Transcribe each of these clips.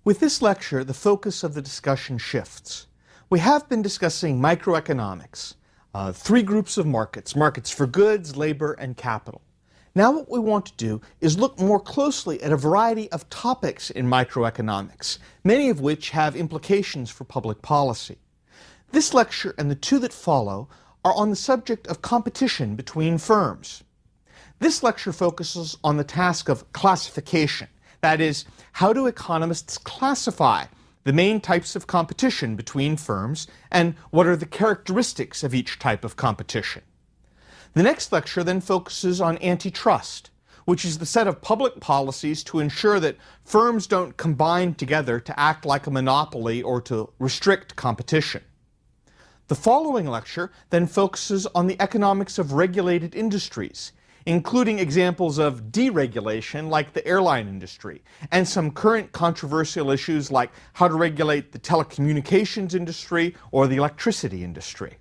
With this lecture, the focus of the discussion shifts. We have been discussing microeconomics, three groups of markets: markets for goods, labor, and capital. Now what we want to do is look more closely at a variety of topics in microeconomics, many of which have implications for public policy. This lecture and the two that follow are on the subject of competition between firms. This lecture focuses on the task of classification. That is, how do economists classify the main types of competition between firms, and what are the characteristics of each type of competition? The next lecture then focuses on antitrust, which is the set of public policies to ensure that firms don't combine together to act like a monopoly or to restrict competition. The following lecture then focuses on the economics of regulated industries, including examples of deregulation like the airline industry, and some current controversial issues like how to regulate the telecommunications industry or the electricity industry.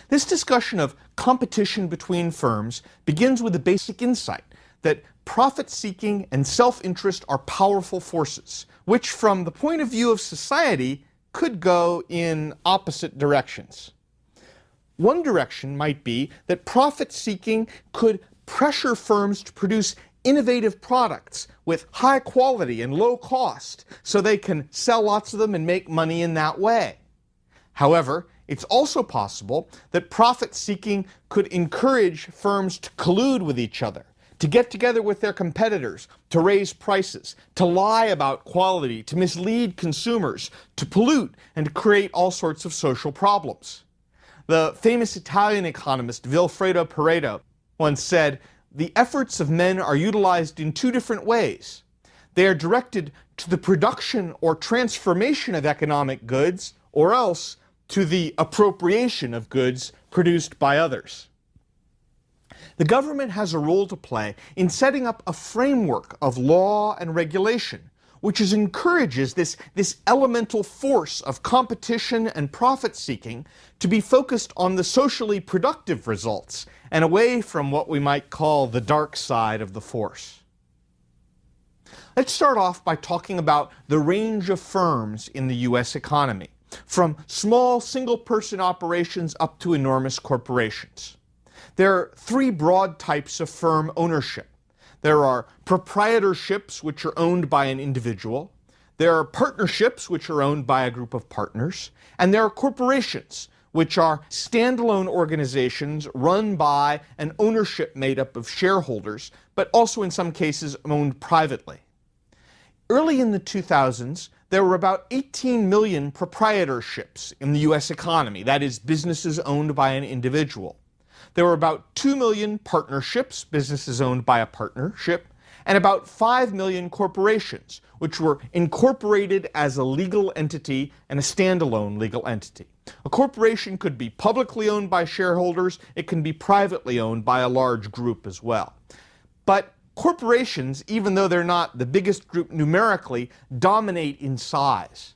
This discussion of competition between firms begins with the basic insight that profit-seeking and self-interest are powerful forces, which from the point of view of society could go in opposite directions. One direction might be that profit-seeking could pressure firms to produce innovative products with high quality and low cost so they can sell lots of them and make money in that way. However, it's also possible that profit-seeking could encourage firms to collude with each other, to get together with their competitors, to raise prices, to lie about quality, to mislead consumers, to pollute, and to create all sorts of social problems. The famous Italian economist Vilfredo Pareto once said, "The efforts of men are utilized in two different ways. They are directed to the production or transformation of economic goods, or else to the appropriation of goods produced by others." The government has a role to play in setting up a framework of law and regulation, which encourages this elemental force of competition and profit-seeking to be focused on the socially productive results and away from what we might call the dark side of the force. Let's start off by talking about the range of firms in the U.S. economy, from small single-person operations up to enormous corporations. There are three broad types of firm ownership. There are proprietorships, which are owned by an individual. There are partnerships, which are owned by a group of partners. And there are corporations, which are standalone organizations run by an ownership made up of shareholders, but also in some cases owned privately. Early in the 2000s, there were about 18 million proprietorships in the U.S. economy, that is, businesses owned by an individual. There were about 2 million partnerships, businesses owned by a partnership, and about 5 million corporations, which were incorporated as a legal entity and a standalone legal entity. A corporation could be publicly owned by shareholders, it can be privately owned by a large group as well. But corporations, even though they're not the biggest group numerically, dominate in size.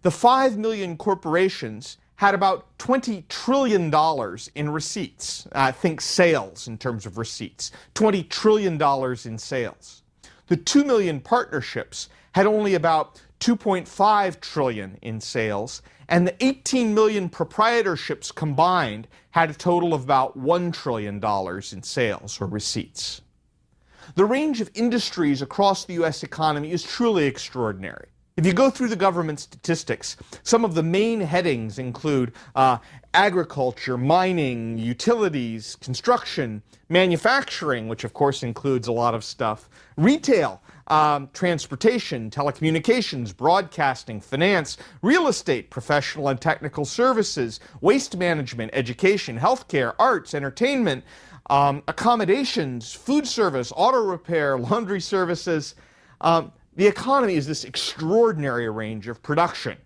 The 5 million corporations had about $20 trillion in receipts. Think sales in terms of receipts. $20 trillion in sales. The 2 million partnerships had only about $2.5 trillion in sales, and the 18 million proprietorships combined had a total of about $1 trillion in sales or receipts. The range of industries across the U.S. economy is truly extraordinary. If you go through the government statistics, some of the main headings include agriculture, mining, utilities, construction, manufacturing, which of course includes a lot of stuff, retail, transportation, telecommunications, broadcasting, finance, real estate, professional and technical services, waste management, education, healthcare, arts, entertainment, accommodations, food service, auto repair, laundry services. The economy is this extraordinary range of production.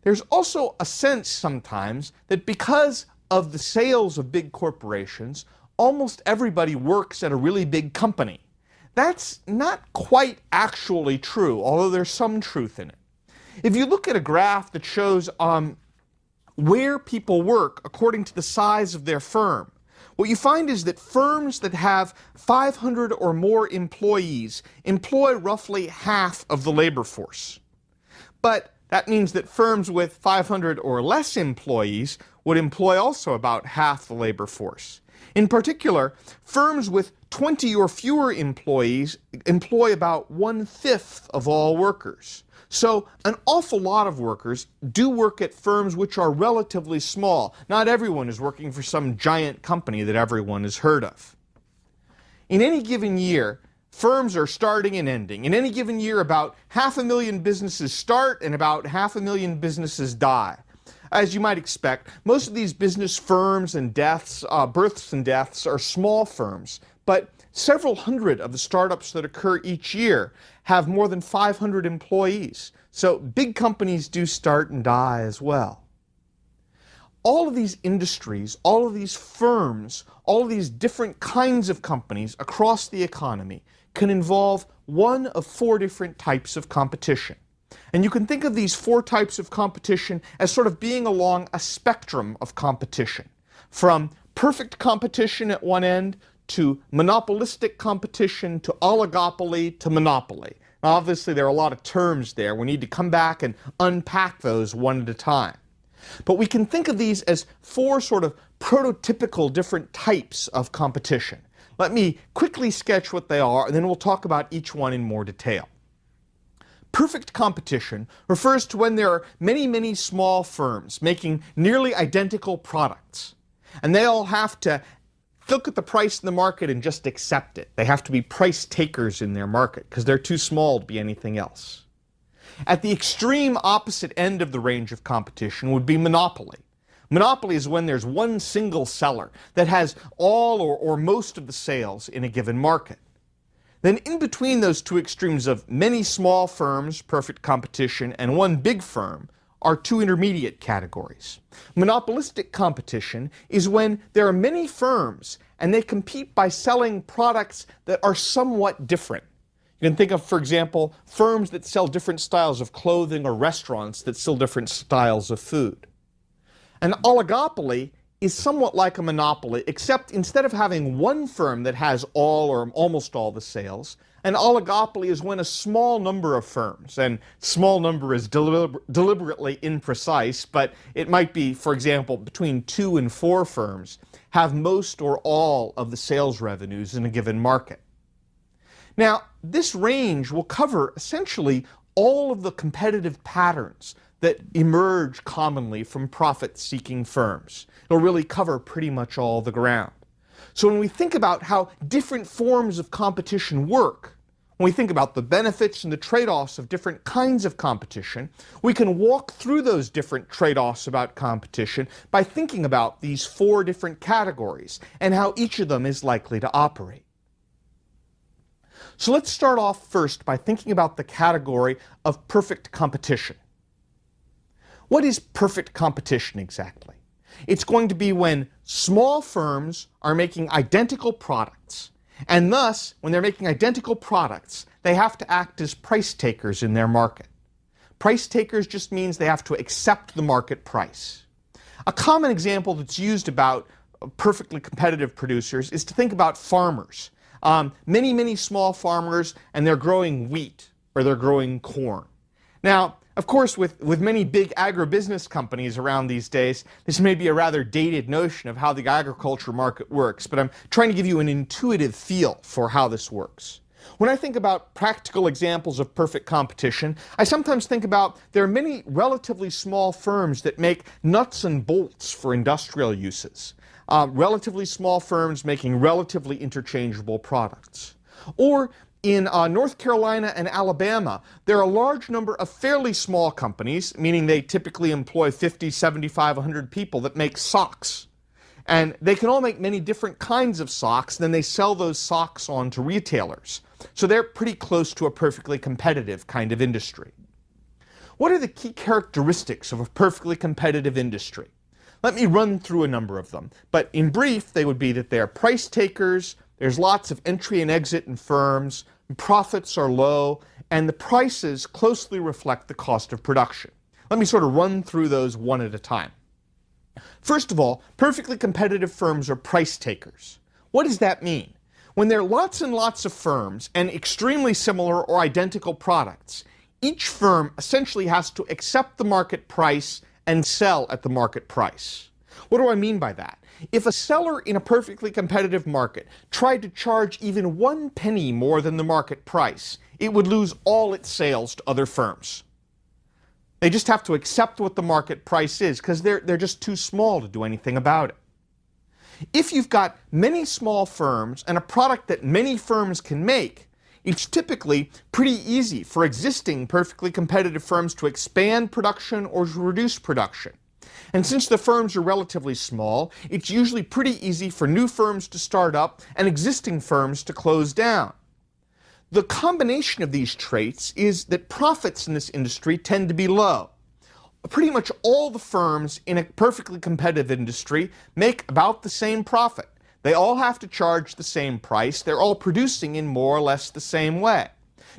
There's also a sense sometimes that because of the sales of big corporations, almost everybody works at a really big company. That's not quite actually true, although there's some truth in it. If you look at a graph that shows where people work according to the size of their firm, What you find is that firms that have 500 or more employees employ roughly half of the labor force. But that means that firms with 500 or less employees would employ also about half the labor force. In particular, firms with 20 or fewer employees employ about 1/5 of all workers. So an awful lot of workers do work at firms which are relatively small. Not everyone is working for some giant company that everyone has heard of. In any given year, firms are starting and ending. In any given year, about 500,000 businesses start and about 500,000 businesses die. As you might expect, most of these business firms and births and deaths are small firms, but several hundred of the startups that occur each year have more than 500 employees. So big companies do start and die as well. All of these industries, all of these firms, all of these different kinds of companies across the economy can involve one of 4 different types of competition. And you can think of these 4 types of competition as sort of being along a spectrum of competition, from perfect competition at one end to monopolistic competition to oligopoly to monopoly. Now, obviously, there are a lot of terms there. We need to come back and unpack those one at a time. But we can think of these as 4 sort of prototypical different types of competition. Let me quickly sketch what they are, and then we'll talk about each one in more detail. Perfect competition refers to when there are many, many small firms making nearly identical products, and they all have to look at the price in the market and just accept it. They have to be price takers in their market because they're too small to be anything else. At the extreme opposite end of the range of competition would be monopoly. Monopoly is when there's one single seller that has all or most of the sales in a given market. Then in between those two extremes of many small firms, perfect competition, and one big firm are 2 intermediate categories. Monopolistic competition is when there are many firms and they compete by selling products that are somewhat different. You can think of, for example, firms that sell different styles of clothing or restaurants that sell different styles of food. An oligopoly is somewhat like a monopoly, except instead of having one firm that has all or almost all the sales, an oligopoly is when a small number of firms, and small number is deliberately imprecise, but it might be, for example, between 2 and 4 firms, have most or all of the sales revenues in a given market. Now, this range will cover essentially all of the competitive patterns that emerge commonly from profit-seeking firms. It'll really cover pretty much all the ground. So when we think about how different forms of competition work, when we think about the benefits and the trade-offs of different kinds of competition, we can walk through those different trade-offs about competition by thinking about these 4 different categories and how each of them is likely to operate. So let's start off first by thinking about the category of perfect competition. What is perfect competition exactly? It's going to be when small firms are making identical products, and thus, when they're making identical products, they have to act as price takers in their market. Price takers just means they have to accept the market price. A common example that's used about perfectly competitive producers is to think about farmers. Many small farmers, and they're growing wheat or they're growing corn. Now, of course, with many big agribusiness companies around these days, this may be a rather dated notion of how the agriculture market works, but I'm trying to give you an intuitive feel for how this works. When I think about practical examples of perfect competition, I sometimes think about there are many relatively small firms that make nuts and bolts for industrial uses. Relatively small firms making relatively interchangeable products. Or in North Carolina and Alabama, there are a large number of fairly small companies, meaning they typically employ 50, 75, 100 people, that make socks. And they can all make many different kinds of socks, then they sell those socks on to retailers. So they're pretty close to a perfectly competitive kind of industry. What are the key characteristics of a perfectly competitive industry? Let me run through a number of them, but in brief, they would be that they're price takers, there's lots of entry and exit in firms, profits are low, and the prices closely reflect the cost of production. Let me sort of run through those one at a time. First of all, perfectly competitive firms are price takers. What does that mean? When there are lots and lots of firms and extremely similar or identical products, each firm essentially has to accept the market price and sell at the market price. What do I mean by that? If a seller in a perfectly competitive market tried to charge even 1 penny more than the market price, it would lose all its sales to other firms. They just have to accept what the market price is because they're just too small to do anything about it. If you've got many small firms and a product that many firms can make, it's typically pretty easy for existing perfectly competitive firms to expand production or to reduce production. And since the firms are relatively small, it's usually pretty easy for new firms to start up and existing firms to close down. The combination of these traits is that profits in this industry tend to be low. Pretty much all the firms in a perfectly competitive industry make about the same profit. They all have to charge the same price. They're all producing in more or less the same way.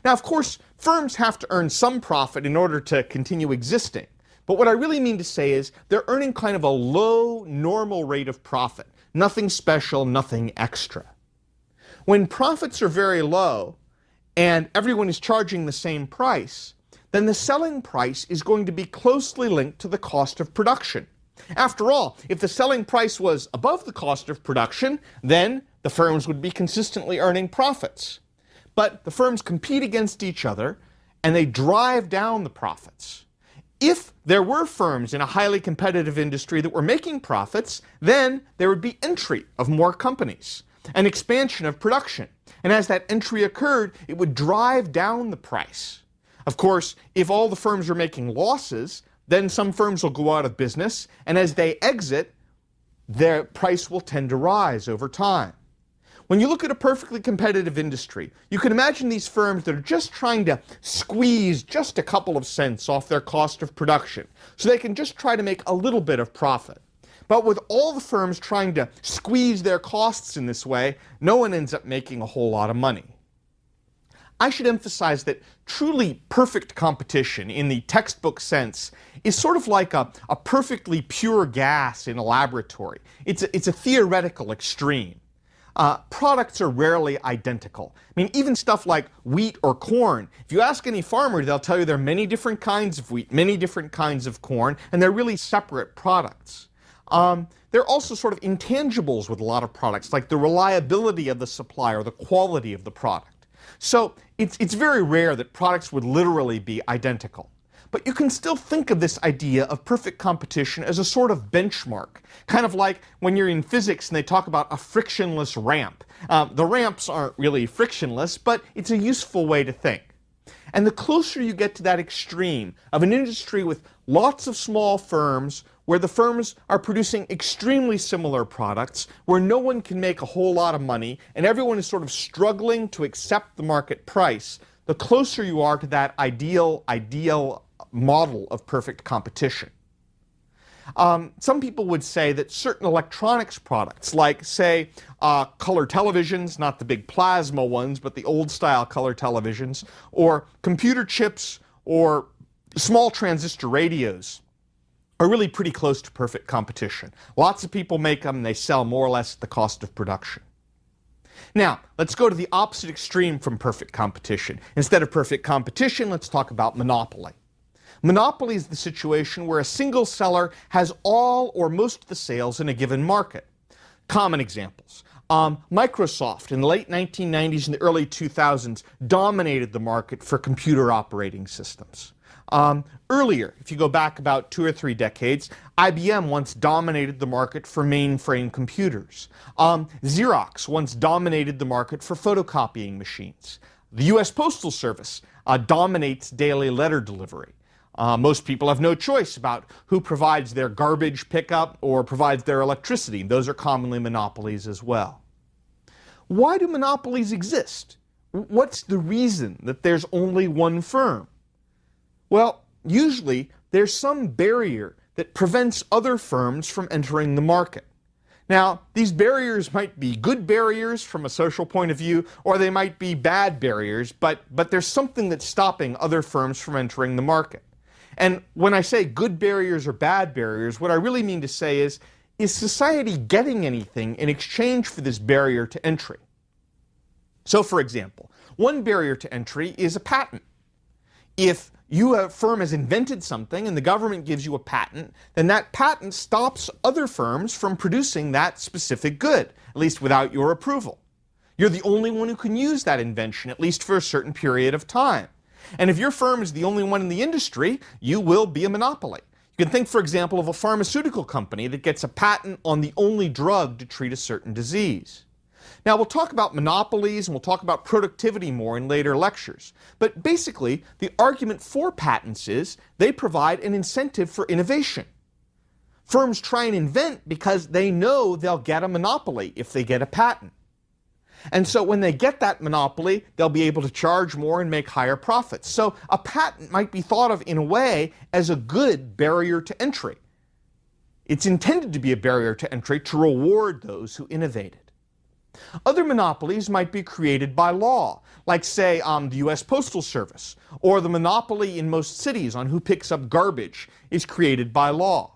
Now, of course, firms have to earn some profit in order to continue existing. But what I really mean to say is they're earning kind of a low, normal rate of profit. Nothing special, nothing extra. When profits are very low and everyone is charging the same price, then the selling price is going to be closely linked to the cost of production. After all, if the selling price was above the cost of production, then the firms would be consistently earning profits. But the firms compete against each other and they drive down the profits. If there were firms in a highly competitive industry that were making profits, then there would be entry of more companies, an expansion of production. And as that entry occurred, it would drive down the price. Of course, if all the firms are making losses, then some firms will go out of business, and as they exit, their price will tend to rise over time. When you look at a perfectly competitive industry, you can imagine these firms that are just trying to squeeze just a couple of cents off their cost of production, so they can just try to make a little bit of profit. But with all the firms trying to squeeze their costs in this way, no one ends up making a whole lot of money. I should emphasize that truly perfect competition in the textbook sense is sort of like a perfectly pure gas in a laboratory. It's a theoretical extreme. Products are rarely identical. I mean, even stuff like wheat or corn, if you ask any farmer, they'll tell you there are many different kinds of wheat, many different kinds of corn, and they're really separate products. There are also sort of intangibles with a lot of products, like the reliability of the supply or the quality of the product. So it's very rare that products would literally be identical. But you can still think of this idea of perfect competition as a sort of benchmark, kind of like when you're in physics and they talk about a frictionless ramp. The ramps aren't really frictionless, but it's a useful way to think. And the closer you get to that extreme of an industry with lots of small firms, where the firms are producing extremely similar products, where no one can make a whole lot of money, and everyone is sort of struggling to accept the market price, the closer you are to that ideal model of perfect competition. Some people would say that certain electronics products, like, say, color televisions, not the big plasma ones, but the old-style color televisions, or computer chips, or small transistor radios, are really pretty close to perfect competition. Lots of people make them, and they sell more or less at the cost of production. Now, let's go to the opposite extreme from perfect competition. Instead of perfect competition, let's talk about monopoly. Monopoly is the situation where a single seller has all or most of the sales in a given market. Common examples. Microsoft in the late 1990s and the early 2000s dominated the market for computer operating systems. Earlier, if you go back about 2 or 3 decades, IBM once dominated the market for mainframe computers. Xerox once dominated the market for photocopying machines. The US Postal Service dominates daily letter delivery. Most people have no choice about who provides their garbage pickup or provides their electricity. Those are commonly monopolies as well. Why do monopolies exist? What's the reason that there's only one firm? Well, usually there's some barrier that prevents other firms from entering the market. Now, these barriers might be good barriers from a social point of view, or they might be bad barriers, but there's something that's stopping other firms from entering the market. And when I say good barriers or bad barriers, what I really mean to say is society getting anything in exchange for this barrier to entry? So for example, one barrier to entry is a patent. If a firm has invented something and the government gives you a patent, then that patent stops other firms from producing that specific good, at least without your approval. You're the only one who can use that invention, at least for a certain period of time. And if your firm is the only one in the industry, you will be a monopoly. You can think, for example, of a pharmaceutical company that gets a patent on the only drug to treat a certain disease. Now, we'll talk about monopolies and we'll talk about productivity more in later lectures. But basically, the argument for patents is they provide an incentive for innovation. Firms try and invent because they know they'll get a monopoly if they get a patent. And so when they get that monopoly, they'll be able to charge more and make higher profits. So a patent might be thought of in a way as a good barrier to entry. It's intended to be a barrier to entry to reward those who innovated. Other monopolies might be created by law, like say the US Postal Service, or the monopoly in most cities on who picks up garbage is created by law.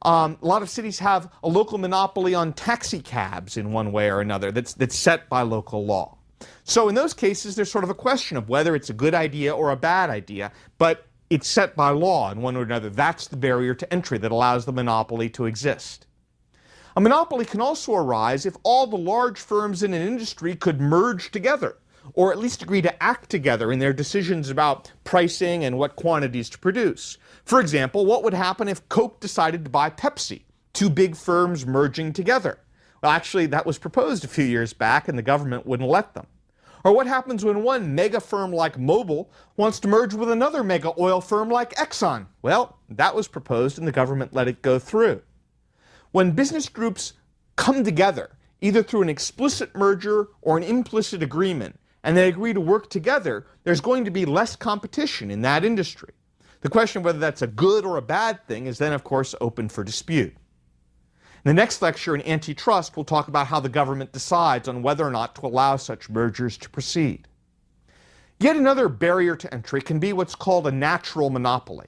A lot of cities have a local monopoly on taxi cabs in one way or another that's set by local law. So in those cases, there's sort of a question of whether it's a good idea or a bad idea, but it's set by law in one or another. That's the barrier to entry that allows the monopoly to exist. A monopoly can also arise if all the large firms in an industry could merge together, or at least agree to act together in their decisions about pricing and what quantities to produce. For example, what would happen if Coke decided to buy Pepsi, two big firms merging together? Well, actually, that was proposed a few years back and the government wouldn't let them. Or what happens when one mega firm like Mobil wants to merge with another mega oil firm like Exxon? Well, that was proposed and the government let it go through. When business groups come together, either through an explicit merger or an implicit agreement, and they agree to work together, there's going to be less competition in that industry. The question of whether that's a good or a bad thing is then, of course, open for dispute. In the next lecture in antitrust, we'll talk about how the government decides on whether or not to allow such mergers to proceed. Yet another barrier to entry can be what's called a natural monopoly.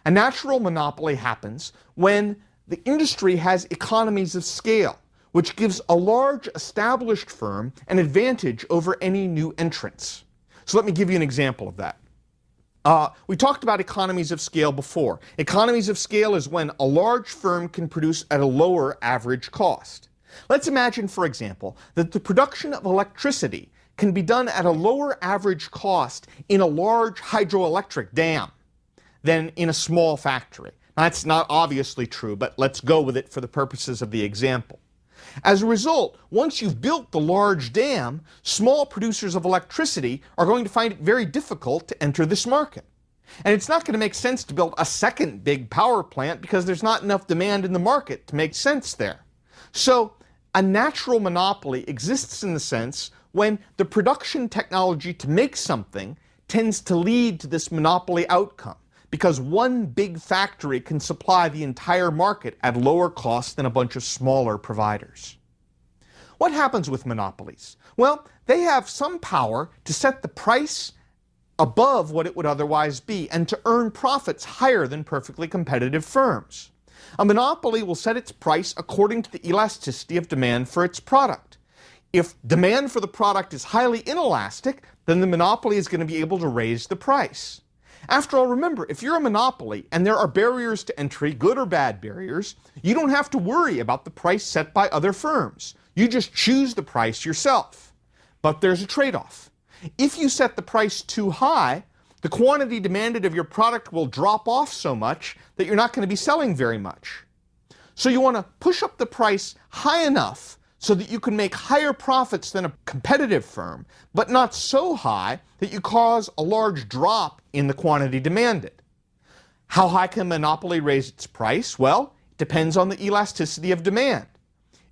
A natural monopoly happens when the industry has economies of scale, which gives a large established firm an advantage over any new entrants. So let me give you an example of that. We talked about economies of scale before. Economies of scale is when a large firm can produce at a lower average cost. Let's imagine, for example, that the production of electricity can be done at a lower average cost in a large hydroelectric dam than in a small factory. That's not obviously true, but let's go with it for the purposes of the example. As a result, once you've built the large dam, small producers of electricity are going to find it very difficult to enter this market. And it's not going to make sense to build a second big power plant because there's not enough demand in the market to make sense there. So a natural monopoly exists in the sense when the production technology to make something tends to lead to this monopoly outcome, because one big factory can supply the entire market at lower cost than a bunch of smaller providers. What happens with monopolies? Well, they have some power to set the price above what it would otherwise be and to earn profits higher than perfectly competitive firms. A monopoly will set its price according to the elasticity of demand for its product. If demand for the product is highly inelastic, then the monopoly is going to be able to raise the price. After all, remember, if you're a monopoly and there are barriers to entry, good or bad barriers, you don't have to worry about the price set by other firms. You just choose the price yourself. But there's a trade-off. If you set the price too high, the quantity demanded of your product will drop off so much that you're not going to be selling very much. So you want to push up the price high enough so that you can make higher profits than a competitive firm, but not so high that you cause a large drop in the quantity demanded. How high can a monopoly raise its price? Well, it depends on the elasticity of demand.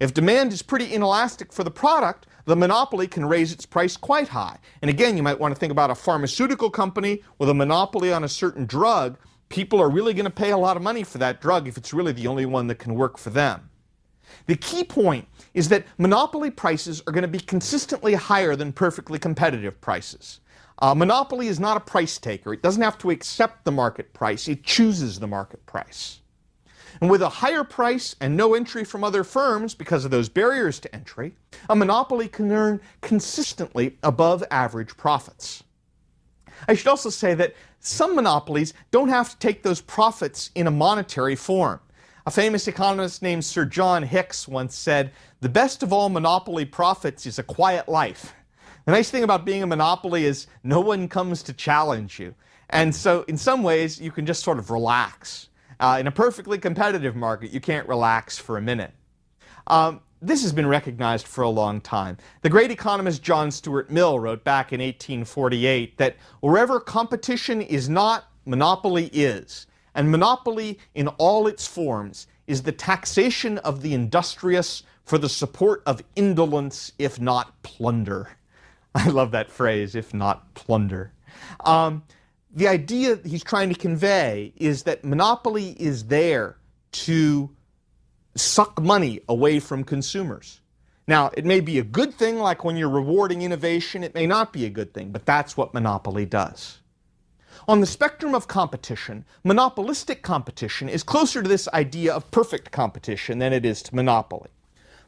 If demand is pretty inelastic for the product, the monopoly can raise its price quite high. And again, you might want to think about a pharmaceutical company with a monopoly on a certain drug. People are really going to pay a lot of money for that drug if it's really the only one that can work for them. The key point is that monopoly prices are going to be consistently higher than perfectly competitive prices. Monopoly is not a price taker. It doesn't have to accept the market price. It chooses the market price. And with a higher price and no entry from other firms because of those barriers to entry, a monopoly can earn consistently above average profits. I should also say that some monopolies don't have to take those profits in a monetary form. A famous economist named Sir John Hicks once said, "The best of all monopoly profits is a quiet life." The nice thing about being a monopoly is no one comes to challenge you. And so in some ways, you can just sort of relax. In a perfectly competitive market, you can't relax for a minute. This has been recognized for a long time. The great economist John Stuart Mill wrote back in 1848 that wherever competition is not, monopoly is. And monopoly in all its forms is the taxation of the industrious for the support of indolence, if not plunder. I love that phrase, if not plunder. The idea he's trying to convey is that monopoly is there to suck money away from consumers. Now, it may be a good thing, like when you're rewarding innovation. It may not be a good thing, but that's what monopoly does. On the spectrum of competition, monopolistic competition is closer to this idea of perfect competition than it is to monopoly.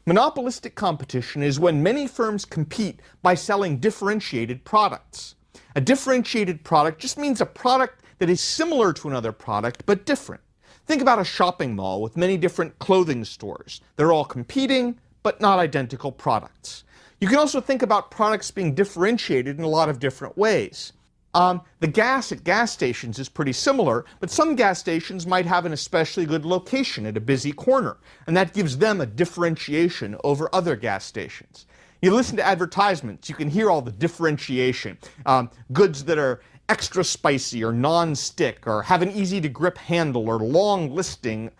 Monopolistic competition is when many firms compete by selling differentiated products. A differentiated product just means a product that is similar to another product but different. Think about a shopping mall with many different clothing stores. They're all competing but not identical products. You can also think about products being differentiated in a lot of different ways. The gas at gas stations is pretty similar, but some gas stations might have an especially good location at a busy corner, and that gives them a differentiation over other gas stations. You listen to advertisements, you can hear all the differentiation. Goods that are extra spicy or non-stick or have an easy-to-grip handle or long-lasting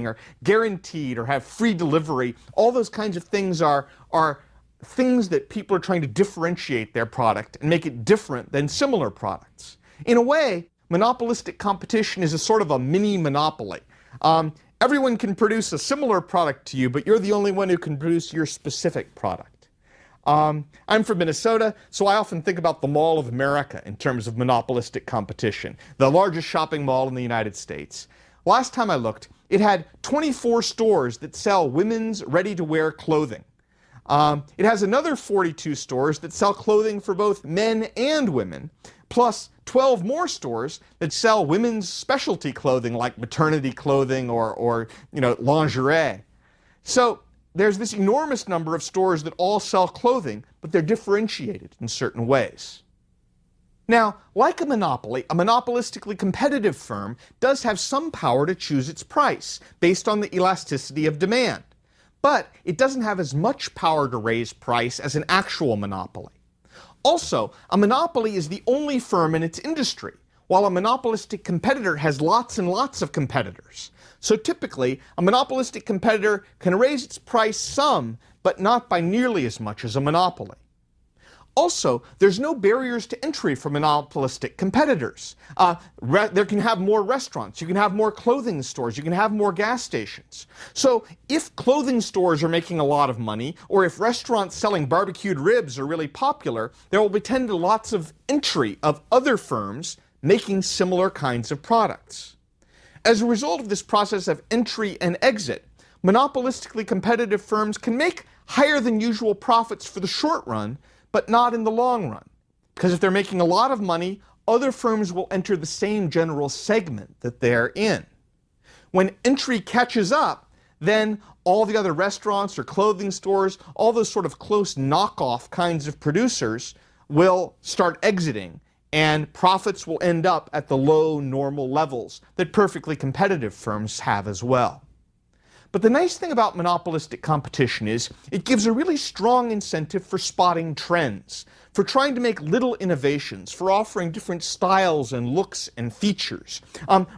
or guaranteed or have free delivery. All those kinds of things are things that people are trying to differentiate their product and make it different than similar products. In a way, monopolistic competition is a sort of a mini monopoly. Everyone can produce a similar product to you, but you're the only one who can produce your specific product. I'm from Minnesota, so I often think about the Mall of America in terms of monopolistic competition, the largest shopping mall in the United States. Last time I looked, it had 24 stores that sell women's ready-to-wear clothing. It has another 42 stores that sell clothing for both men and women, plus 12 more stores that sell women's specialty clothing like maternity clothing or lingerie. So there's this enormous number of stores that all sell clothing, but they're differentiated in certain ways. Now, like a monopoly, a monopolistically competitive firm does have some power to choose its price based on the elasticity of demand. But it doesn't have as much power to raise price as an actual monopoly. Also, a monopoly is the only firm in its industry, while a monopolistic competitor has lots and lots of competitors. So typically, a monopolistic competitor can raise its price some, but not by nearly as much as a monopoly. Also, there's no barriers to entry for monopolistic competitors. There can have more restaurants, you can have more clothing stores, you can have more gas stations. So if clothing stores are making a lot of money, or if restaurants selling barbecued ribs are really popular, there will be lots of entry of other firms making similar kinds of products. As a result of this process of entry and exit, monopolistically competitive firms can make higher than usual profits for the short run, but not in the long run. Because if they're making a lot of money, other firms will enter the same general segment that they're in. When entry catches up, then all the other restaurants or clothing stores, all those sort of close knockoff kinds of producers will start exiting, and profits will end up at the low normal levels that perfectly competitive firms have as well. But the nice thing about monopolistic competition is it gives a really strong incentive for spotting trends, for trying to make little innovations, for offering different styles and looks and features.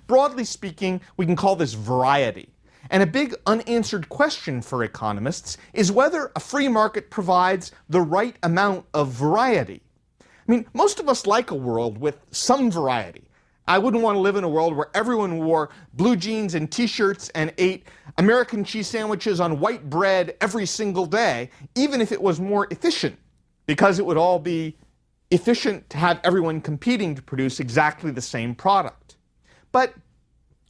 Broadly speaking, we can call this variety. And a big unanswered question for economists is whether a free market provides the right amount of variety. I mean, most of us like a world with some variety. I wouldn't want to live in a world where everyone wore blue jeans and t-shirts and ate American cheese sandwiches on white bread every single day, even if it was more efficient, because it would all be efficient to have everyone competing to produce exactly the same product. But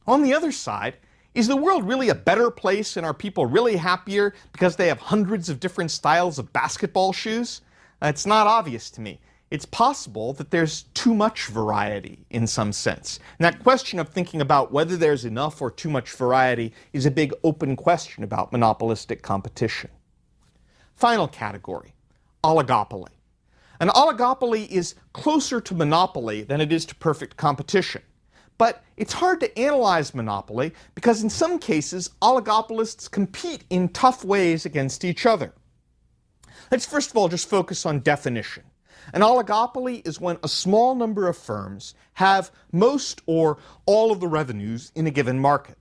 on the other side, is the world really a better place and are people really happier because they have hundreds of different styles of basketball shoes? It's not obvious to me. It's possible that there's too much variety in some sense. And that question of thinking about whether there's enough or too much variety is a big open question about monopolistic competition. Final category, oligopoly. An oligopoly is closer to monopoly than it is to perfect competition. But it's hard to analyze monopoly because in some cases, oligopolists compete in tough ways against each other. Let's first of all just focus on definition. An oligopoly is when a small number of firms have most or all of the revenues in a given market.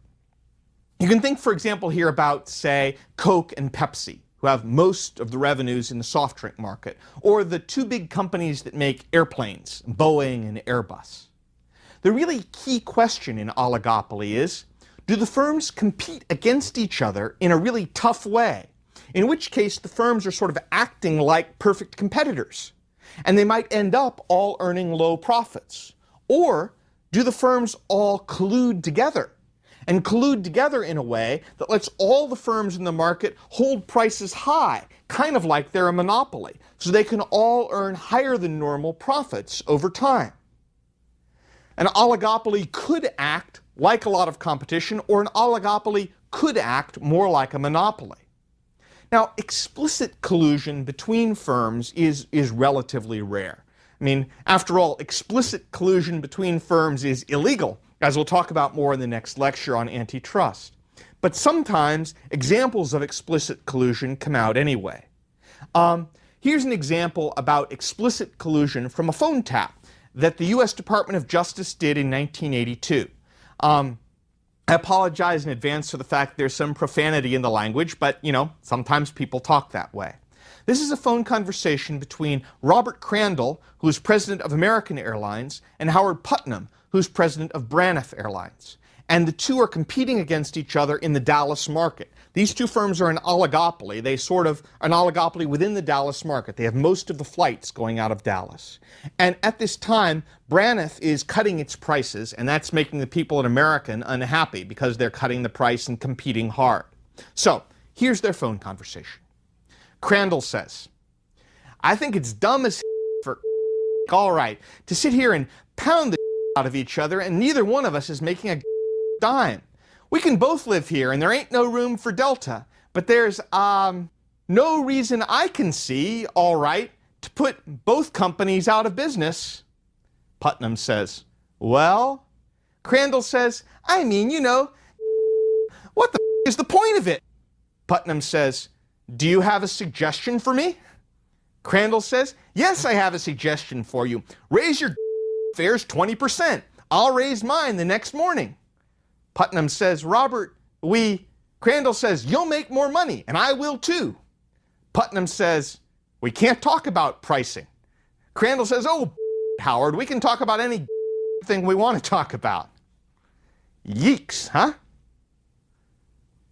You can think, for example, here about, say, Coke and Pepsi, who have most of the revenues in the soft drink market, or the two big companies that make airplanes, Boeing and Airbus. The really key question in oligopoly is, do the firms compete against each other in a really tough way? In which case the firms are sort of acting like perfect competitors, and they might end up all earning low profits. Or do the firms all collude together, and collude together in a way that lets all the firms in the market hold prices high, kind of like they're a monopoly, so they can all earn higher than normal profits over time? An oligopoly could act like a lot of competition, or an oligopoly could act more like a monopoly. Now, explicit collusion between firms is relatively rare. I mean, after all, explicit collusion between firms is illegal, as we'll talk about more in the next lecture on antitrust. But sometimes examples of explicit collusion come out anyway. Here's an example about explicit collusion from a phone tap that the U.S. Department of Justice did in 1982. I apologize in advance for the fact there's some profanity in the language, but, sometimes people talk that way. This is a phone conversation between Robert Crandall, who is president of American Airlines, and Howard Putnam, who's president of Braniff Airlines. And the two are competing against each other in the Dallas market. These two firms are an oligopoly. They sort of are an oligopoly within the Dallas market. They have most of the flights going out of Dallas. And at this time, Braniff is cutting its prices, and that's making the people at American unhappy because they're cutting the price and competing hard. So, here's their phone conversation. Crandall says, "I think it's dumb as for all right to sit here and pound the out of each other, and neither one of us is making a dime. We can both live here, and there ain't no room for Delta, but there's, no reason I can see, all right, to put both companies out of business." Putnam says, "Well?" Crandall says, "I mean, what the is the point of it?" Putnam says, "Do you have a suggestion for me?" Crandall says, "Yes, I have a suggestion for you. Raise your fares 20%. I'll raise mine the next morning." Putnam says, "Robert, Crandall says, "You'll make more money, and I will too." Putnam says, "We can't talk about pricing." Crandall says, "Oh, Howard, we can talk about anything we want to talk about." Yeeks, huh?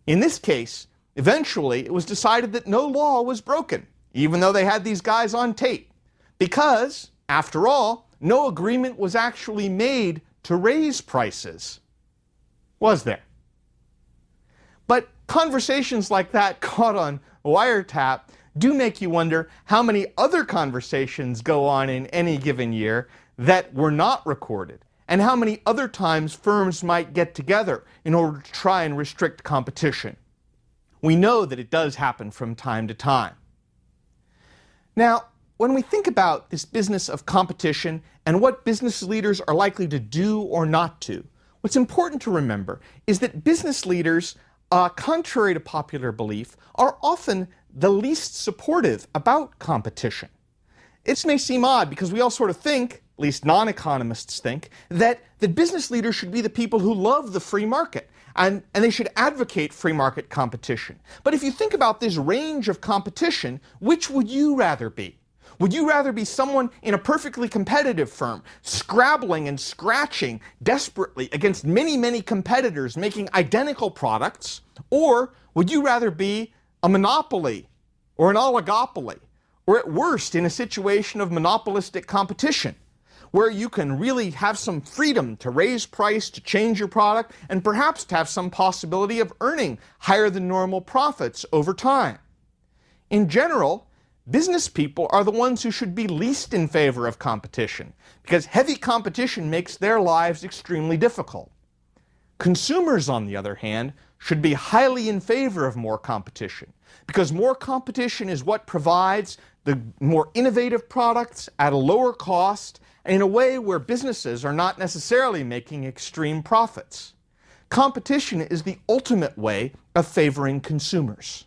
In this case, eventually it was decided that no law was broken, even though they had these guys on tape. Because, after all, no agreement was actually made to raise prices. Was there? But conversations like that caught on wiretap do make you wonder how many other conversations go on in any given year that were not recorded, and how many other times firms might get together in order to try and restrict competition. We know that it does happen from time to time. Now, when we think about this business of competition and what business leaders are likely to do or not do, what's important to remember is that business leaders, contrary to popular belief, are often the least supportive about competition. It may seem odd because we all sort of think, at least non-economists think, that business leaders should be the people who love the free market, and they should advocate free market competition. But if you think about this range of competition, which would you rather be? Would you rather be someone in a perfectly competitive firm, scrabbling and scratching desperately against many, many competitors making identical products? Or would you rather be a monopoly or an oligopoly, or at worst in a situation of monopolistic competition, where you can really have some freedom to raise price, to change your product, and perhaps to have some possibility of earning higher than normal profits over time. In general, business people are the ones who should be least in favor of competition, because heavy competition makes their lives extremely difficult. Consumers, on the other hand, should be highly in favor of more competition, because more competition is what provides the more innovative products at a lower cost and in a way where businesses are not necessarily making extreme profits. Competition is the ultimate way of favoring consumers.